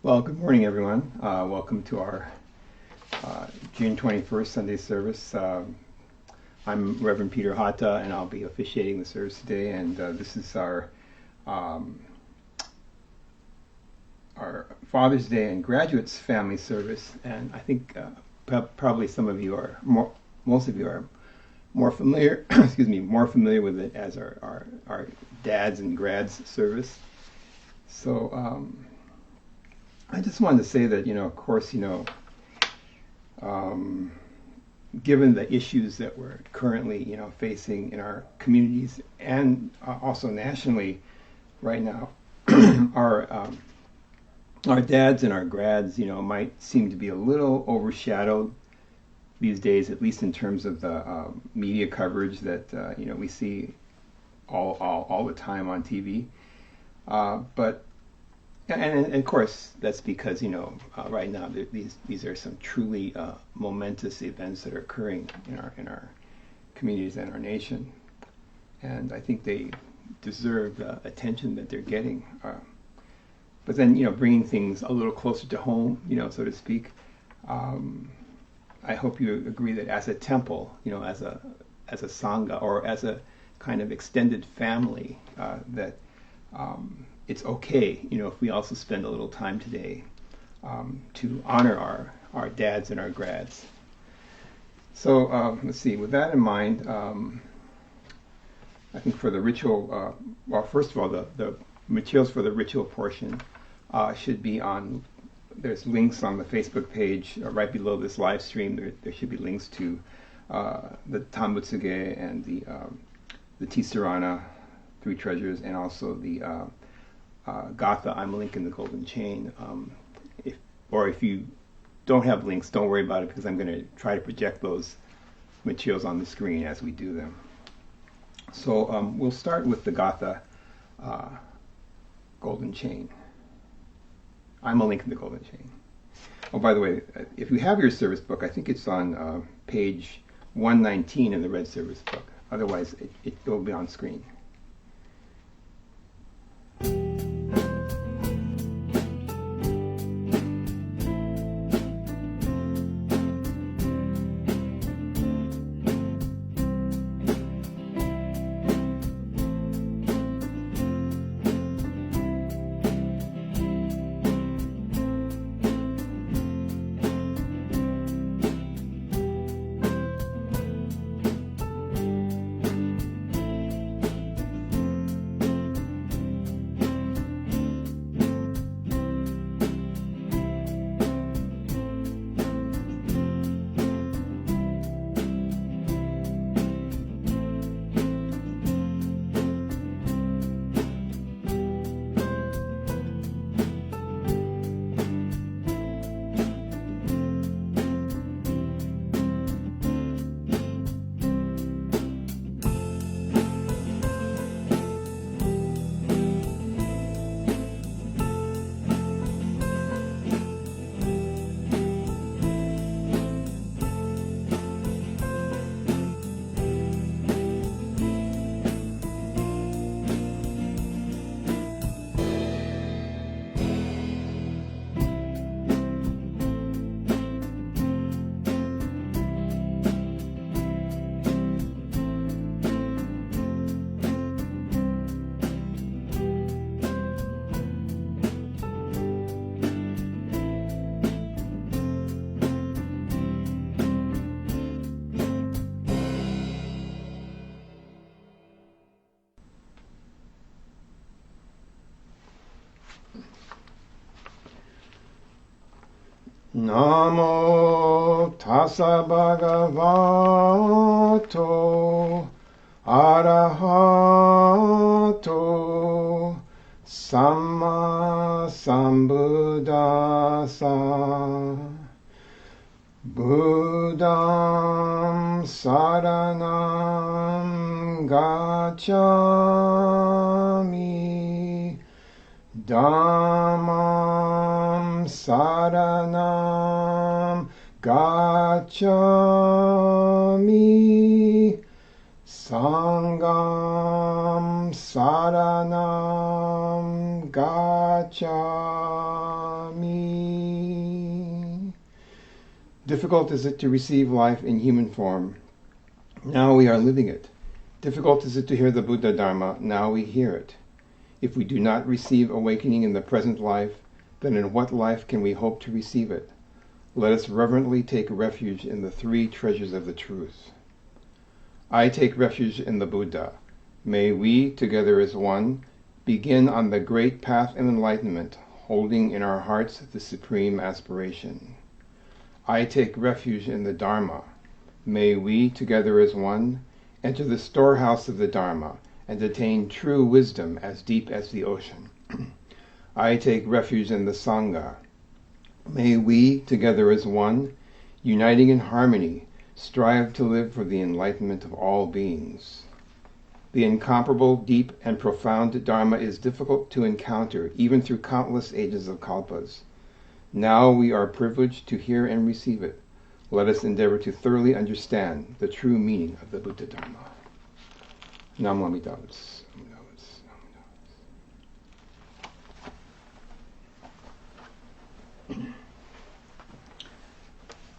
Well, good morning, everyone. Welcome to our June 21st Sunday service. I'm Reverend Peter Hata, and I'll be officiating the service today. And this is our Father's Day and Graduates Family Service. And I think probably most of you are more familiar, more familiar with it as our Dads and Grads service. So I just wanted to say that, of course, given the issues that we're currently, facing in our communities and also nationally right now, our dads and our grads, might seem to be a little overshadowed these days, at least in terms of the media coverage that we see all the time on TV. And of course, that's because right now these are some truly momentous events that are occurring in our communities and our nation, and I think they deserve the attention that they're getting. But then, bringing things a little closer to home, so to speak. I hope you agree that as a temple, as a sangha or as a kind of extended family, that it's okay, if we also spend a little time today to honor our dads and our grads. So let's see. With that in mind, I think for the ritual, well, first of all, the materials for the ritual portion should be on. There's links on the Facebook page right below this live stream. There should be links to the Tambutsuge and the Tisarana, Three Treasures, and also the Gatha, I'm a Link in the Golden Chain. If you don't have links, don't worry about it, because I'm going to try to project those materials on the screen as we do them. So we'll start with the Gatha Golden Chain. I'm a Link in the Golden Chain. Oh, by the way, if you have your service book, I think it's on page 119 in the red service book. Otherwise, it will be on screen. Namo tassa bhagavato arahato samma sambuddhassa buddham saranam gacchami dhammam saranam gacchami sangham saranam gacchami gacchami. Difficult is it to receive life in human form. Now we are living it. Difficult is it to hear the Buddha Dharma. Now we hear it. If we do not receive awakening in the present life, then in what life can we hope to receive it? Let us reverently take refuge in the three treasures of the truth. I take refuge in the Buddha. May we, together as one, begin on the great path of enlightenment, holding in our hearts the supreme aspiration. I take refuge in the Dharma. May we, together as one, enter the storehouse of the Dharma and attain true wisdom as deep as the ocean. I take refuge in the Sangha. May we, together as one, uniting in harmony, strive to live for the enlightenment of all beings. The incomparable, deep, and profound Dharma is difficult to encounter, even through countless ages of kalpas. Now we are privileged to hear and receive it. Let us endeavor to thoroughly understand the true meaning of the Buddha Dharma. Namo Amida Butsu.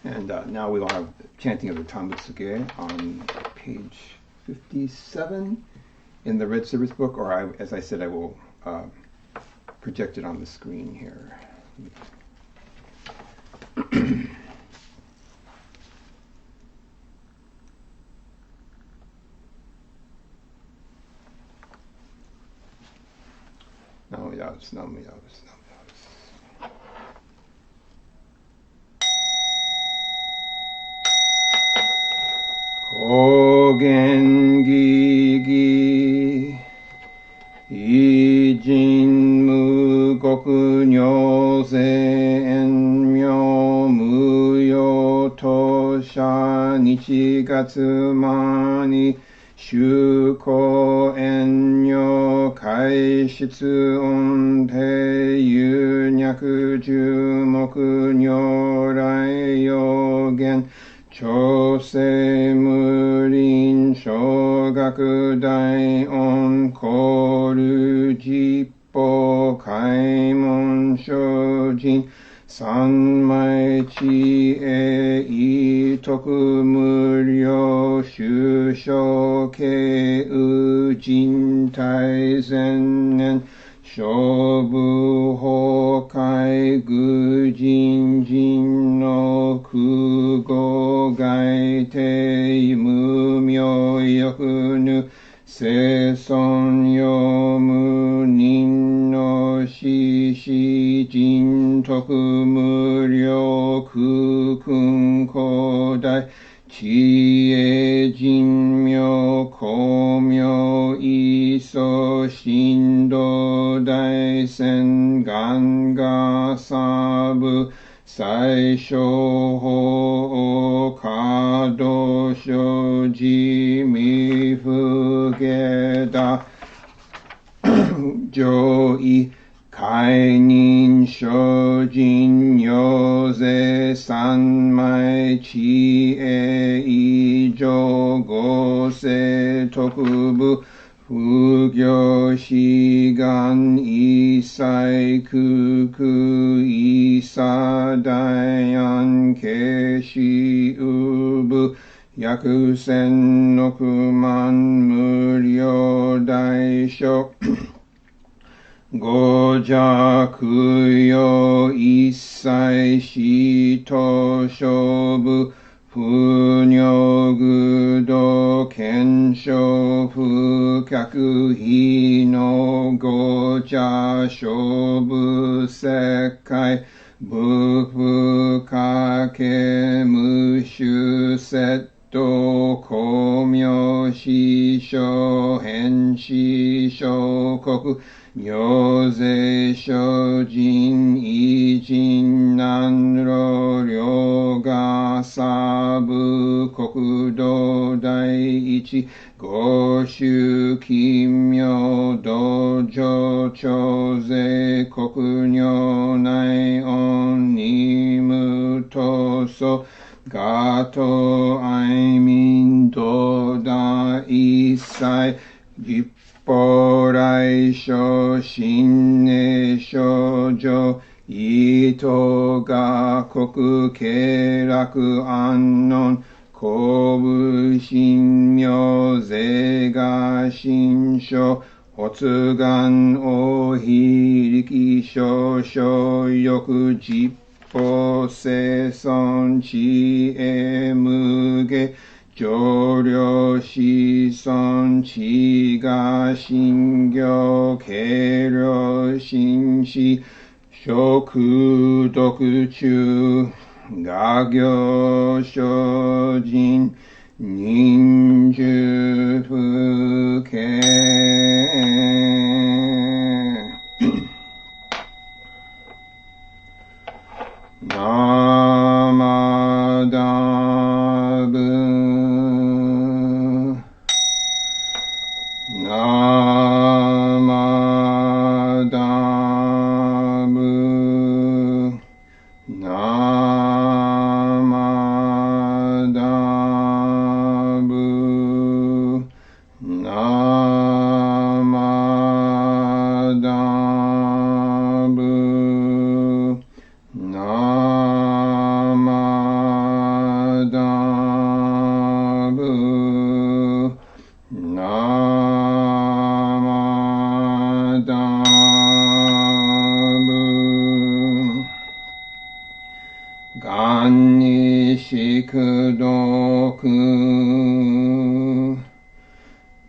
And now we will have chanting of the Tambutsuge on page 57 in the Red Service book, or as I said, I will project it on the screen here. Hogen-gi-gi Ijin-mu goku-nyo-zen-myo muyo-tosha nichigatsu-mani Shuko-en-nyo kaishitsu-on-te yu-nyaku-ju-moku-nyo-rai-yo-gen Chose-murin Shogaku-dai-on Koru-jippo Kaimon-shojin Sanmai-chi-e-itoku-muryo Shusho-ke-u-jin-tai-zen-nen Shobu-hokai-gu-jin-jin no Kugo-gai-te-mu-myo-yoku-nu Se-son-yo-mu-nin no Shishi-jin-toku-muryo Ku-kun-ko-dai Chie-jin-myo ko-myo iso shindo-dai-sen ganga-sabu Saisho-ho-kado-shoji-mi-fu-ge-da Joi Kainin Shojin Yoze Sanmai Chi-e-ijo Gose Tokubu Fugyo Shigan Isai Kuku Isa Dayan Keshi Ubu Yakusen Nokuman Muryo Daisho Gojaku-yo Issai Shito Shobu Funyo-gudo Kensho Fukyaku Hino Goja Shobu Sekai Bufu Kake Mushu Setto Komyo Shisho Henshi Shokoku Nyoze shojin ijin nanro ryoga sabu kokudo daiichi goshu kimyo dojo choze kokunyo nai on nimutoso gato aimin doda isai 法来所心念少女Itoga国経楽安穏公武神明税が神書発願お非力少々欲実法生存知恵無下上領子孫知が信行軽量心思食読中画行精進忍術不敬ナマダブナマダブナマダブナマダブナマダブナマダブ願に宿読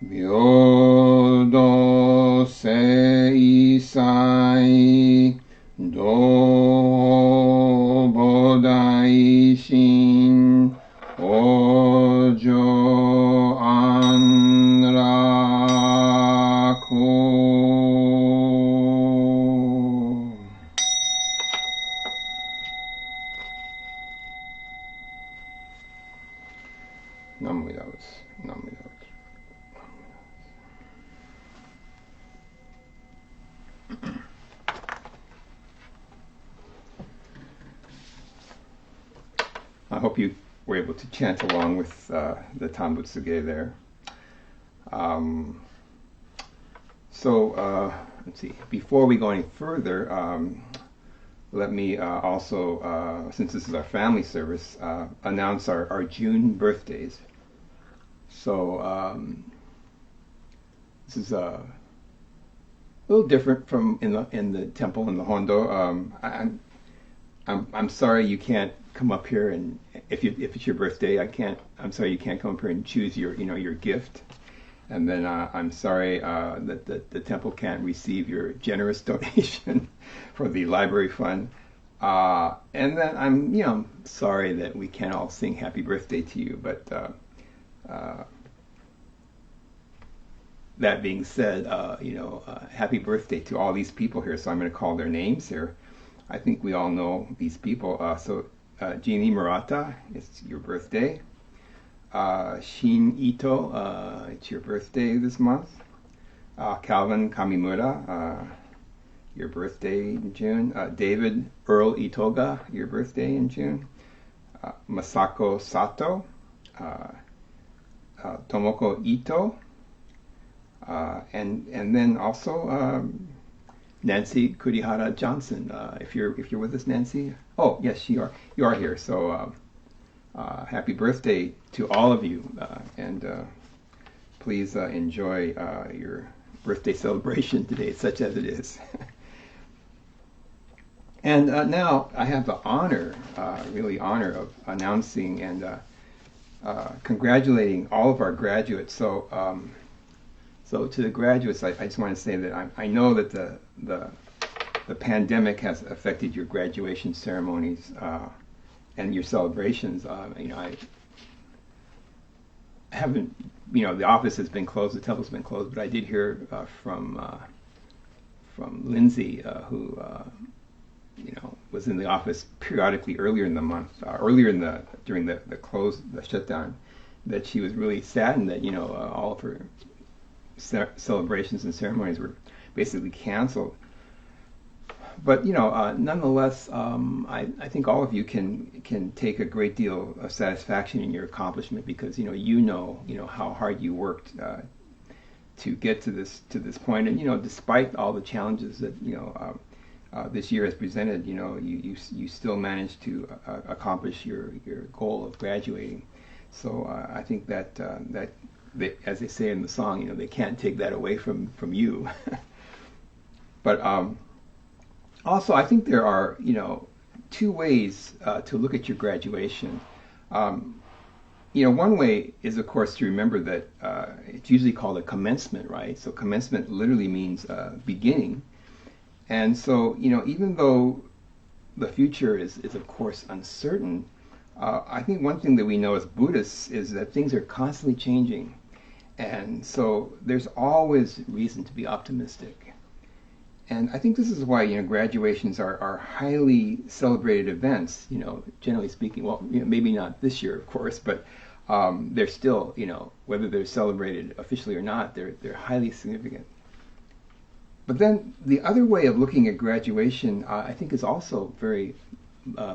平等正妻同菩提心往生安楽ナムダブスナムダブスI hope you were able to chant along with the Tambutsuge there. Let's see. Before we go any further, let me also, since this is our family service, announce our June birthdays. So this is a little different from in the temple in the Hondo. I'm sorry you can't come up here, and if it's your birthday, I'm sorry you can't come up here and choose your gift. And then I'm sorry that the temple can't receive your generous donation for the library fund. And then I'm sorry that we can't all sing happy birthday to you. But that being said, happy birthday to all these people here. So I'm going to call their names here. I think we all know these people. Jeannie Murata, it's your birthday. Shin Ito, it's your birthday this month. Calvin Kamimura, your birthday in June. David Earl Itoga, your birthday in June. Masako Sato, Tomoko Ito, and then also Nancy Kurihara Johnson. If you're with us, Nancy. Oh yes, you are here. So happy birthday to all of you, and please enjoy your birthday celebration today, such as it is. And now I have the honor, of announcing and congratulating all of our graduates. So to the graduates, I just want to say that I know that the pandemic has affected your graduation ceremonies and your celebrations. I haven't, the office has been closed, the temple's been closed, but I did hear from Lindsay, who was in the office periodically earlier in the month, during the shutdown, that she was really saddened that all of her celebrations and ceremonies were basically canceled. But nonetheless, I think all of you can take a great deal of satisfaction in your accomplishment because you know how hard you worked to get to this point. And despite all the challenges that this year has presented, you still managed to accomplish your goal of graduating. So I think that as they say in the song, they can't take that away from you. But also, I think there are two ways to look at your graduation. One way is, of course, to remember that it's usually called a commencement, right? So commencement literally means beginning. And so, even though the future is of course uncertain, I think one thing that we know as Buddhists is that things are constantly changing. And so there's always reason to be optimistic. And I think this is why, graduations are highly celebrated events, generally speaking. Well, maybe not this year, of course, but they're still, whether they're celebrated officially or not, they're highly significant. But then the other way of looking at graduation, I think, is also very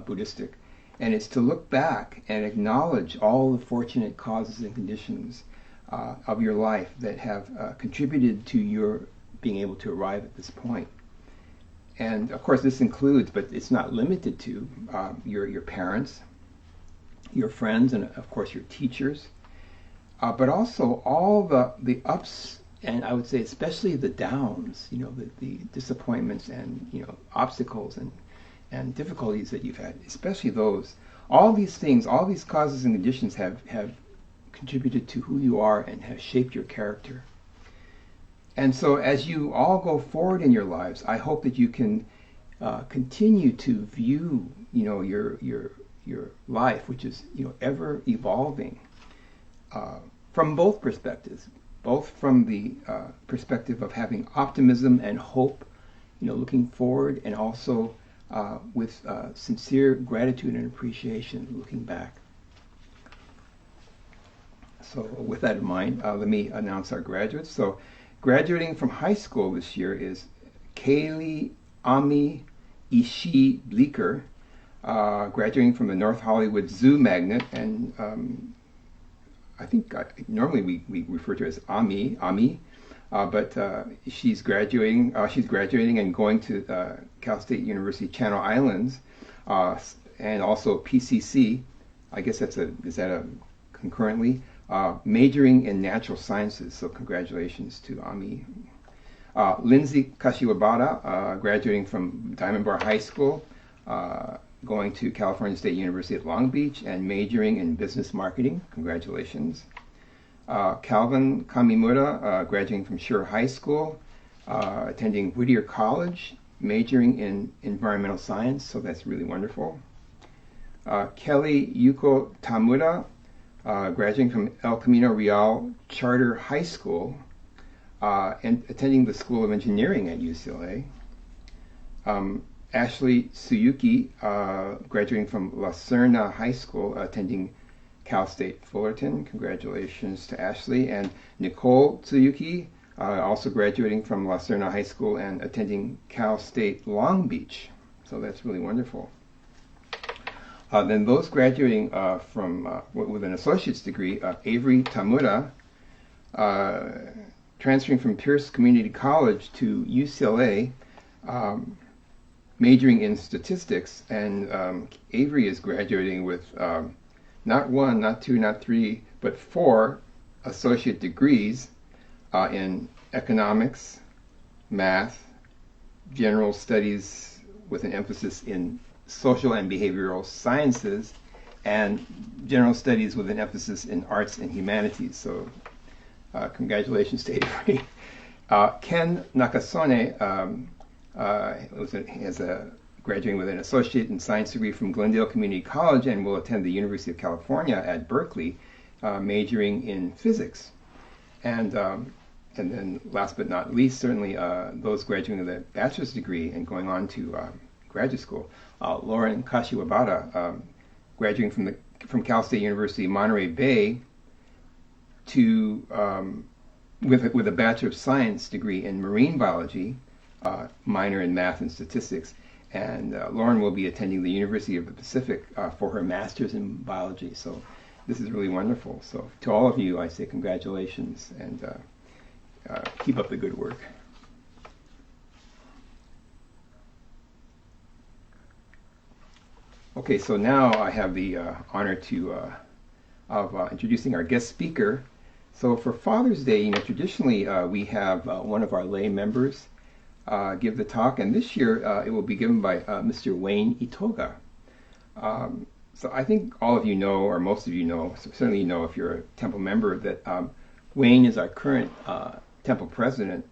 Buddhistic, and it's to look back and acknowledge all the fortunate causes and conditions of your life that have contributed to your being able to arrive at this point. And of course, this includes, but it's not limited to, your parents, your friends, and of course your teachers, but also all the ups. And I would say especially the downs, the disappointments and, obstacles and difficulties that you've had, especially those. All these things, all these causes and conditions have contributed to who you are and have shaped your character. And so as you all go forward in your lives, I hope that you can continue to view, your life, which is, ever evolving, from both perspectives. Both from the perspective of having optimism and hope, looking forward, and also with sincere gratitude and appreciation looking back. So with that in mind, let me announce our graduates. So graduating from high school this year is Kaylee Ami Ishii Bleeker, graduating from the North Hollywood Zoo Magnet, and I think normally we refer to her as Ami, but she's graduating and going to Cal State University Channel Islands, and also PCC. I guess is that concurrently, majoring in natural sciences. So congratulations to Ami. Lindsay Kashiwabara, graduating from Diamond Bar High School, going to California State University at Long Beach and majoring in business marketing. Congratulations. Calvin Kamimura, graduating from Shure High School, attending Whittier College, majoring in environmental science, so that's really wonderful. Kelly Yuko Tamura, graduating from El Camino Real Charter High School, and attending the School of Engineering at UCLA. Ashley Suyuki, graduating from La Serna High School, attending Cal State Fullerton. Congratulations to Ashley. And Nicole Suyuki, also graduating from La Serna High School and attending Cal State Long Beach. So that's really wonderful. Then those graduating from with an associate's degree, Avery Tamura, transferring from Pierce Community College to UCLA, majoring in statistics, and Avery is graduating with not one, not two, not three, but 4 associate degrees in economics, math, general studies with an emphasis in social and behavioral sciences, and general studies with an emphasis in arts and humanities. So congratulations to Avery. Ken Nakasone, has graduating with an associate in science degree from Glendale Community College and will attend the University of California at Berkeley, majoring in physics. And then last but not least, certainly those graduating with a bachelor's degree and going on to graduate school. Lauren Kashiwabara, graduating from Cal State University Monterey Bay to with a Bachelor of Science degree in marine biology, minor in math and statistics. And Lauren will be attending the University of the Pacific for her master's in biology. So this is really wonderful. So to all of you, I say congratulations. And keep up the good work. Okay, so now I have the honor of introducing our guest speaker. So for Father's Day, traditionally we have one of our lay members give the talk, and this year it will be given by Mr. Wayne Itoga. So I think all of you know, or most of you know, so certainly you know if you're a temple member, that Wayne is our current temple president.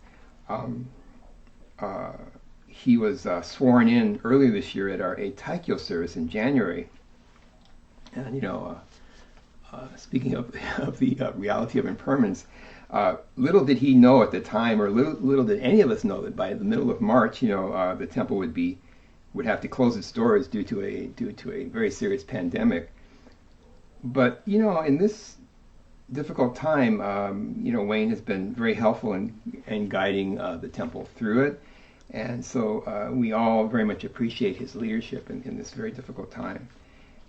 He was sworn in earlier this year at our Eitaikyo service in January. And, speaking of the reality of impermanence, little did he know at the time, or little did any of us know, that by the middle of March, the temple would have to close its doors due to a very serious pandemic. But in this difficult time, Wayne has been very helpful in guiding the temple through it. And so we all very much appreciate his leadership in this very difficult time.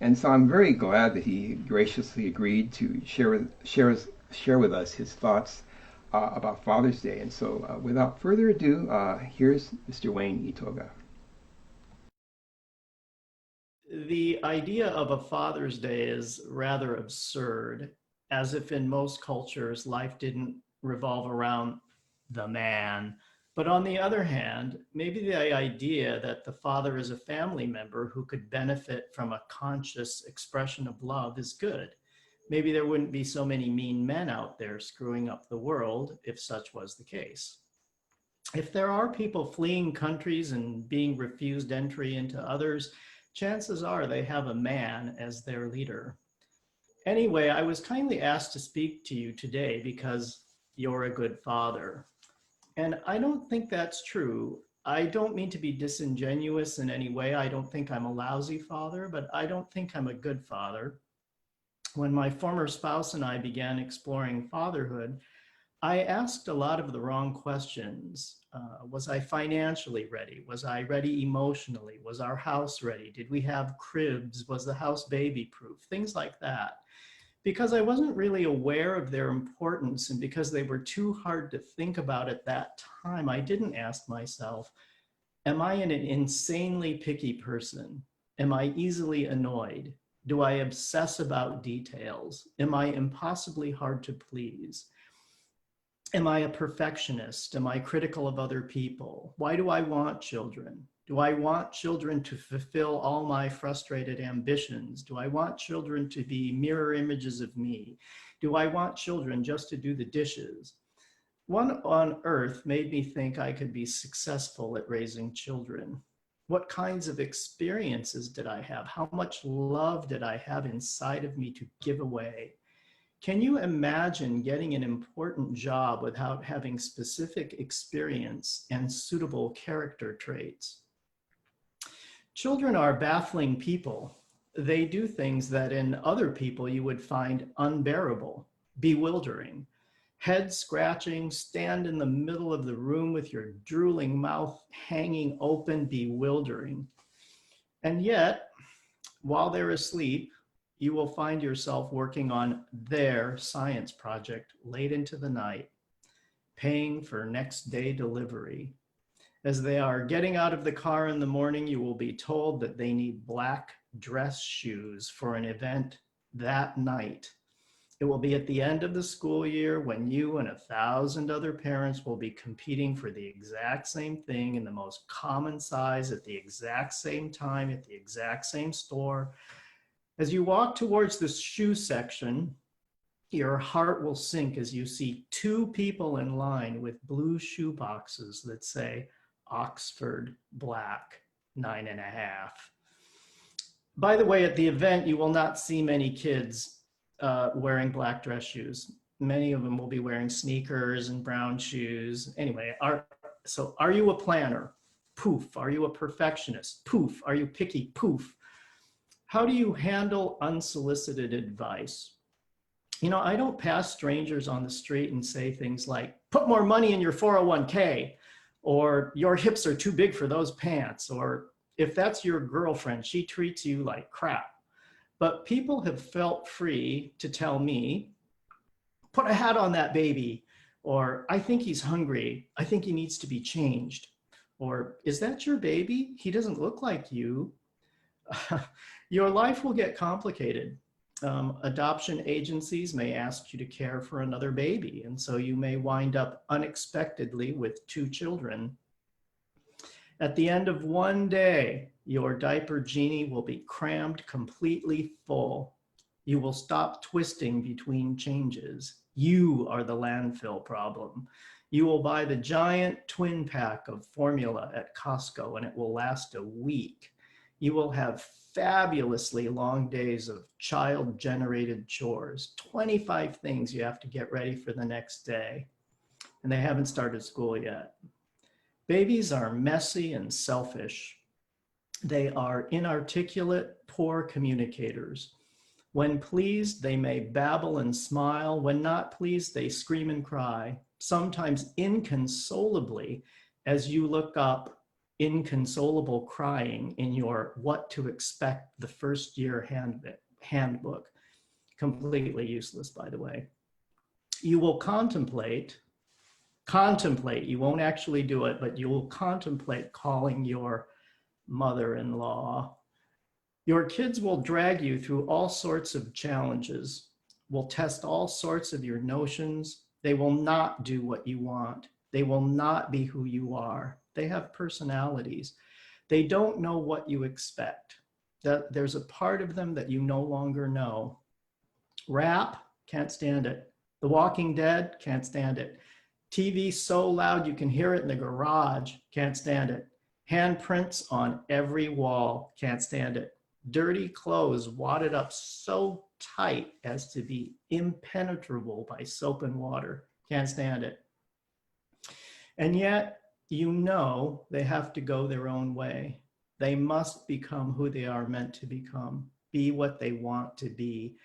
And so I'm very glad that he graciously agreed to share with us his thoughts about Father's Day. And so without further ado, here's Mr. Wayne Itoga. The idea of a Father's Day is rather absurd, as if in most cultures life didn't revolve around the man. But on the other hand, maybe the idea that the father is a family member who could benefit from a conscious expression of love is good. Maybe there wouldn't be so many mean men out there screwing up the world if such was the case. If there are people fleeing countries and being refused entry into others, chances are they have a man as their leader. Anyway, I was kindly asked to speak to you today because you're a good father. And I don't think that's true. I don't mean to be disingenuous in any way. I don't think I'm a lousy father, but I don't think I'm a good father. When my former spouse and I began exploring fatherhood, I asked a lot of the wrong questions. Was I financially ready? Was I ready emotionally? Was our house ready? Did we have cribs? Was the house baby-proof? Things like that. Because I wasn't really aware of their importance, and because they were too hard to think about at that time, I didn't ask myself, am I an insanely picky person? Am I easily annoyed? Do I obsess about details? Am I impossibly hard to please? Am I a perfectionist? Am I critical of other people? Why do I want children? Do I want children to fulfill all my frustrated ambitions? Do I want children to be mirror images of me? Do I want children just to do the dishes? What on earth made me think I could be successful at raising children? What kinds of experiences did I have? How much love did I have inside of me to give away? Can you imagine getting an important job without having specific experience and suitable character traits? Children are baffling people. They do things that in other people you would find unbearable, bewildering. Head scratching, stand in the middle of the room with your drooling mouth hanging open, bewildering. And yet, while they're asleep, you will find yourself working on their science project late into the night, paying for next day delivery. As they are getting out of the car in the morning, you will be told that they need black dress shoes for an event that night. It will be at the end of the school year when you and 1,000 other parents will be competing for the exact same thing in the most common size at the exact same time at the exact same store. As you walk towards the shoe section, your heart will sink as you see two people in line with blue shoe boxes that say Oxford Black 9.5. By the way, at the event, you will not see many kids wearing black dress shoes. Many of them will be wearing sneakers and brown shoes. Anyway, are you a planner? Poof. Are you a perfectionist? Poof. Are you picky? Poof. How do you handle unsolicited advice? I don't pass strangers on the street and say things like, put more money in your 401k, or your hips are too big for those pants, or if that's your girlfriend, she treats you like crap. But people have felt free to tell me, put a hat on that baby, Or, I think he's hungry. I think he needs to be changed. Or, is that your baby? He doesn't look like you. Your life will get complicated. Adoption agencies may ask you to care for another baby, and so you may wind up unexpectedly with 2 children. At the end of one day, your diaper genie will be crammed completely full. You will stop twisting between changes. You are the landfill problem. You will buy the giant twin pack of formula at Costco and it will last a week. You will have fabulously long days of child-generated chores, 25 things you have to get ready for the next day, and they haven't started school yet. Babies are messy and selfish. They are inarticulate, poor communicators. When pleased, they may babble and smile. When not pleased, they scream and cry, sometimes inconsolably, as you look up inconsolable crying in your What to Expect the First Year handbook. Completely useless, by the way. You will contemplate, you won't actually do it, but you will contemplate calling your mother-in-law. Your kids will drag you through all sorts of challenges, will test all sorts of your notions. They will not do what you want. They will not be who you are. They have personalities. They don't know what you expect. That there's a part of them that you no longer know. Rap, can't stand it. The Walking Dead, can't stand it. TV so loud you can hear it in the garage, can't stand it. Handprints on every wall, can't stand it. Dirty clothes wadded up so tight as to be impenetrable by soap and water, can't stand it. And yet, you know they have to go their own way. They must become who they are meant to become, be what they want to be.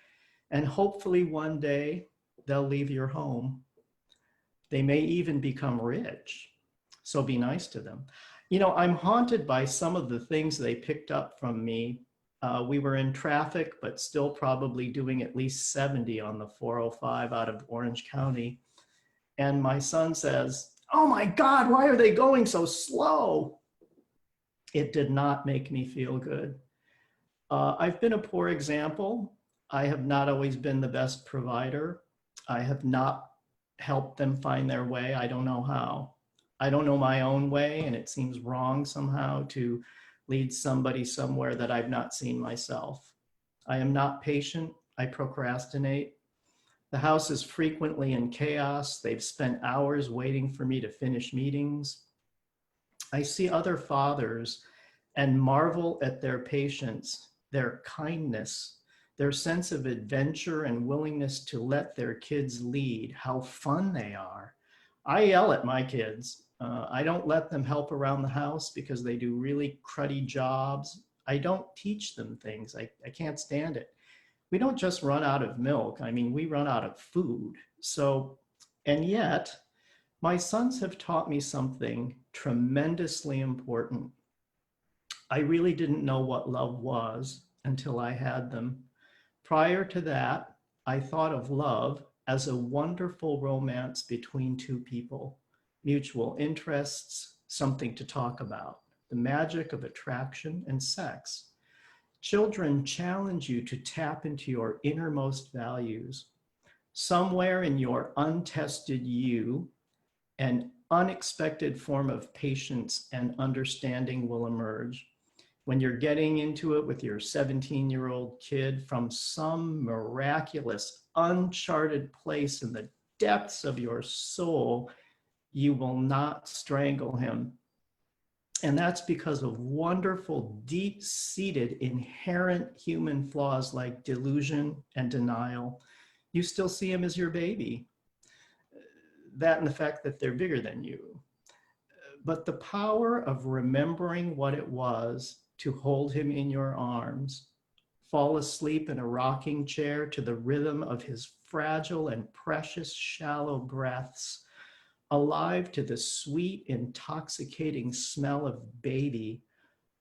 And hopefully one day they'll leave your home. They may even become rich. So be nice to them. You know, I'm haunted by some of the things they picked up from me. We were in traffic, but still probably doing at least 70 on the 405 out of Orange County. And my son says, "Oh my God, why are they going so slow?" It did not make me feel good. I've been a poor example. I have not always been the best provider. I have not helped them find their way. I don't know how. I don't know my own way, and it seems wrong somehow to lead somebody somewhere that I've not seen myself. I am not patient. I procrastinate. The house is frequently in chaos. They've spent hours waiting for me to finish meetings. I see other fathers and marvel at their patience, their kindness, their sense of adventure and willingness to let their kids lead, how fun they are. I yell at my kids. I don't let them help around the house because they do really cruddy jobs. I don't teach them things. I can't stand it. We don't just run out of milk. I mean, we run out of food. So, and yet, my sons have taught me something tremendously important. I really didn't know what love was until I had them. Prior to that, I thought of love as a wonderful romance between two people, mutual interests, something to talk about, the magic of attraction and sex. Children challenge you to tap into your innermost values. Somewhere in your untested you, an unexpected form of patience and understanding will emerge. When you're getting into it with your 17-year-old kid from some miraculous, uncharted place in the depths of your soul, you will not strangle him. And that's because of wonderful, deep-seated, inherent human flaws like delusion and denial. You still see him as your baby. That and the fact that they're bigger than you. But the power of remembering what it was to hold him in your arms, fall asleep in a rocking chair to the rhythm of his fragile and precious shallow breaths, alive to the sweet, intoxicating smell of baby,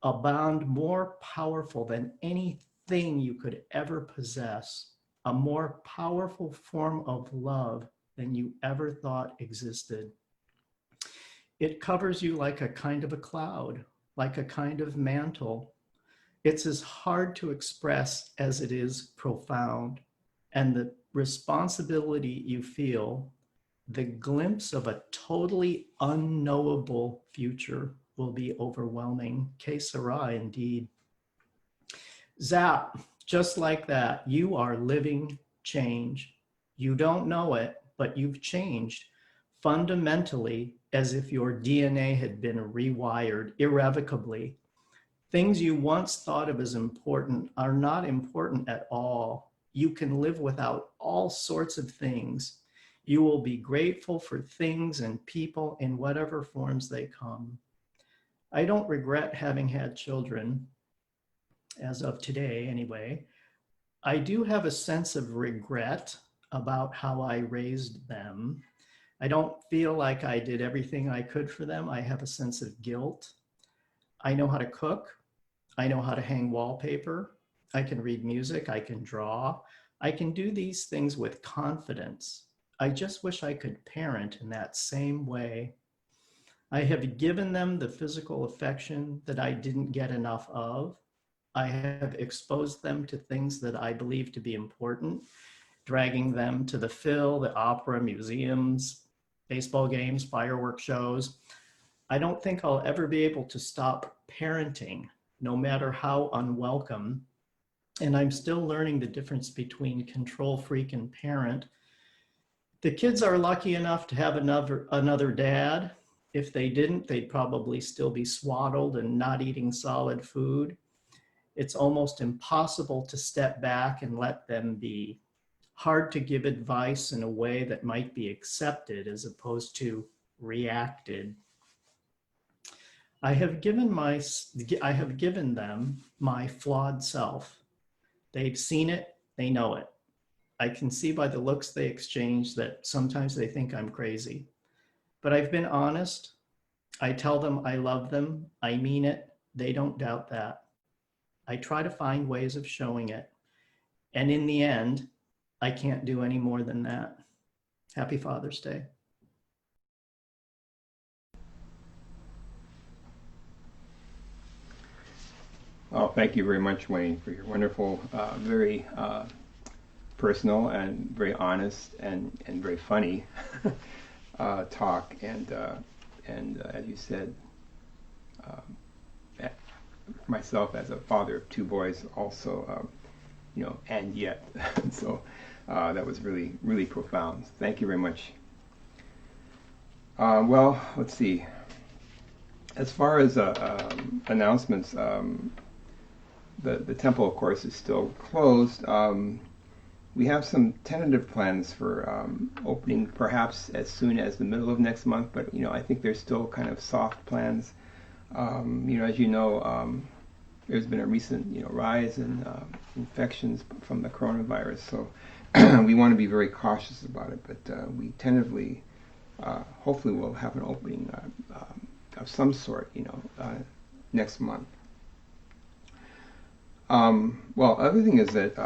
a bond more powerful than anything you could ever possess, a more powerful form of love than you ever thought existed. It covers you like a kind of a cloud, like a kind of mantle. It's as hard to express as it is profound. And the responsibility you feel, the glimpse of a totally unknowable future, will be overwhelming. Que sera, indeed. Zap, just like that, you are living change. You don't know it, but you've changed fundamentally, as if your DNA had been rewired irrevocably. Things you once thought of as important are not important at all. You can live without all sorts of things. You will be grateful for things and people in whatever forms they come. I don't regret having had children, as of today anyway. I do have a sense of regret about how I raised them. I don't feel like I did everything I could for them. I have a sense of guilt. I know how to cook. I know how to hang wallpaper. I can read music. I can draw. I can do these things with confidence. I just wish I could parent in that same way. I have given them the physical affection that I didn't get enough of. I have exposed them to things that I believe to be important, dragging them to the Phil, the opera, museums, baseball games, fireworks shows. I don't think I'll ever be able to stop parenting, no matter how unwelcome. And I'm still learning the difference between control freak and parent. The kids are lucky enough to have another dad. If they didn't, they'd probably still be swaddled and not eating solid food. It's almost impossible to step back and let them be. Hard to give advice in a way that might be accepted as opposed to reacted. I have given them my flawed self. They've seen it, they know it. I can see by the looks they exchange that sometimes they think I'm crazy. But I've been honest. I tell them I love them. I mean it. They don't doubt that. I try to find ways of showing it. And in the end, I can't do any more than that. Happy Father's Day. Oh, thank you very much, Wayne, for your wonderful, very personal and very honest and very funny talk. And as you said, myself as a father of two boys, also, and yet, so that was really, really profound. Thank you very much. Well, let's see. As far as announcements, the temple, of course, is still closed. We have some tentative plans for opening perhaps as soon as the middle of next month, but I think there's still kind of soft plans. As you know, there's been a recent rise in infections from the coronavirus, so we want to be very cautious about it. But we tentatively, hopefully, we'll have an opening of some sort, next month. Well, other thing is that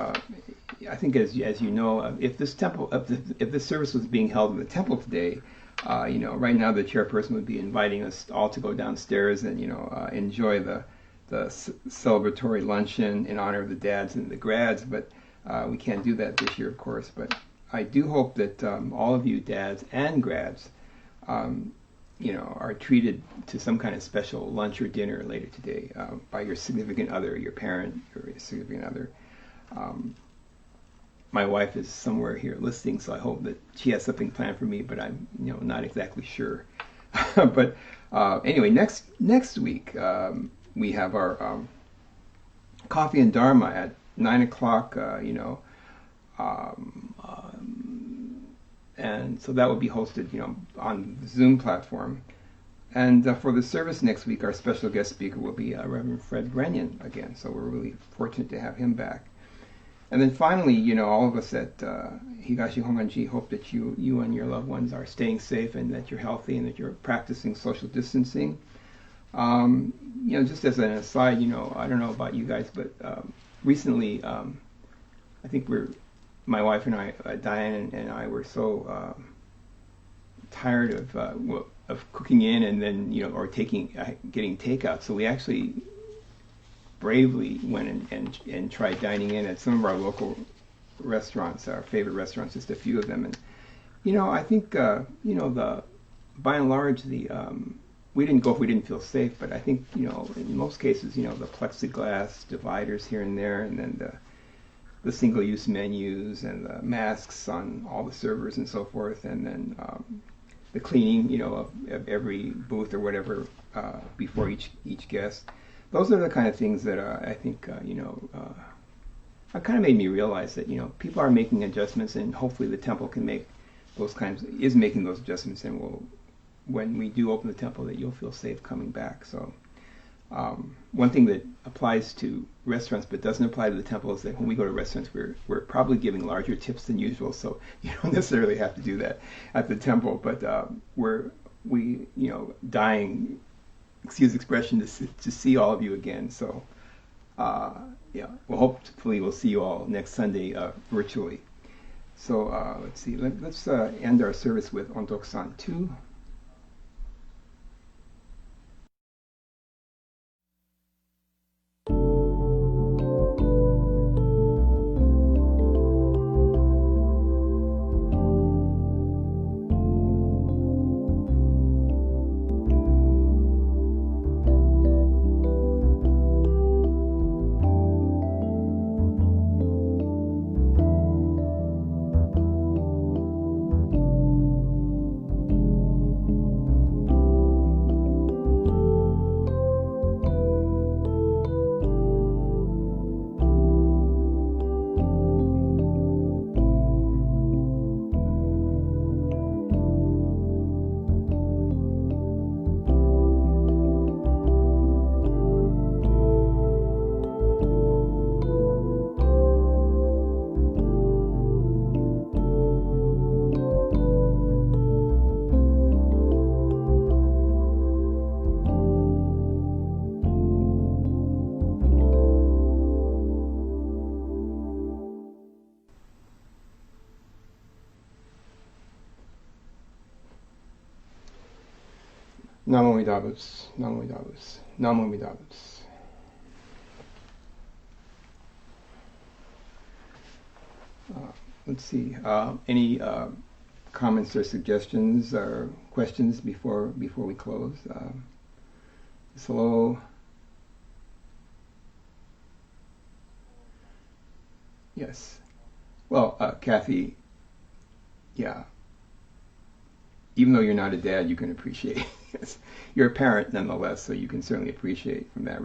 I think, as you know, if this service was being held in the temple today, right now the chairperson would be inviting us all to go downstairs and enjoy the celebratory luncheon in honor of the dads and the grads. But we can't do that this year, of course. But I do hope that all of you dads and grads, are treated to some kind of special lunch or dinner later today by your significant other, your parent, or your significant other. My wife is somewhere here listening, so I hope that she has something planned for me, but I'm not exactly sure. But anyway, next week we have our coffee and Dharma at 9 o'clock. And so that will be hosted, on the Zoom platform. And for the service next week, our special guest speaker will be Reverend Fred Brennan again. So we're really fortunate to have him back. And then finally, all of us at Higashi Honganji hope that you and your loved ones are staying safe and that you're healthy and that you're practicing social distancing. Just as an aside, I don't know about you guys, but recently, I think my wife and I, Diane and I, were so tired of cooking in and then or getting takeout. So we actually bravely went and tried dining in at some of our local restaurants, our favorite restaurants, just a few of them. And I think the by and large we didn't go if we didn't feel safe, but I think in most cases the plexiglass dividers here and there, and then the single-use menus and the masks on all the servers and so forth, and then the cleaning of every booth or whatever before each guest. Those are the kind of things that I think kind of made me realize that people are making adjustments, and hopefully the temple can make is making those adjustments, and when we do open the temple, that you'll feel safe coming back. So one thing that applies to restaurants but doesn't apply to the temple is that when we go to restaurants, we're probably giving larger tips than usual. So you don't necessarily have to do that at the temple, but we dying, excuse the expression, to see all of you again. So yeah, well, hopefully we'll see you all next Sunday virtually. So let's see. Let's end our service with Ontoku-san 2. Namo Amida Butsu, Namo Amida Butsu, Namo Amida Butsu. Let's see. Any comments or suggestions or questions before we close? Hello. Yes. Well, Kathy. Yeah. Even though you're not a dad, you can appreciate. Yes. You're a parent nonetheless, so you can certainly appreciate from that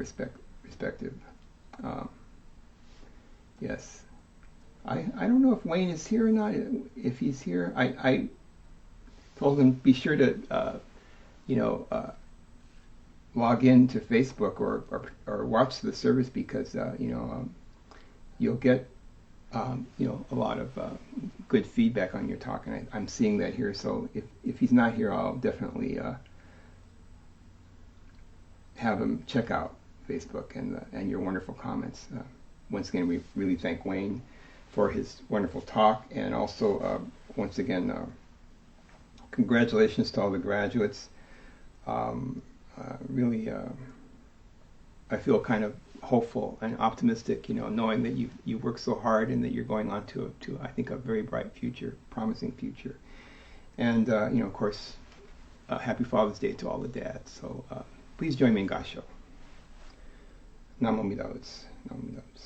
perspective. Yes. I don't know if Wayne is here or not. If he's here, I told him be sure to log in to Facebook or watch the service, because you'll get a lot of good feedback on your talk, and I'm seeing that here. So if he's not here, I'll definitely have him check out Facebook and your wonderful comments. Once again, we really thank Wayne for his wonderful talk, and also once again, congratulations to all the graduates. Really, I feel kind of hopeful and optimistic, knowing that you worked so hard and that you're going on to I think a very bright future, promising future. And of course, happy Father's Day to all the dads. So please join me in Gassho. Namo Amida Butsu. Namo Amida Butsu.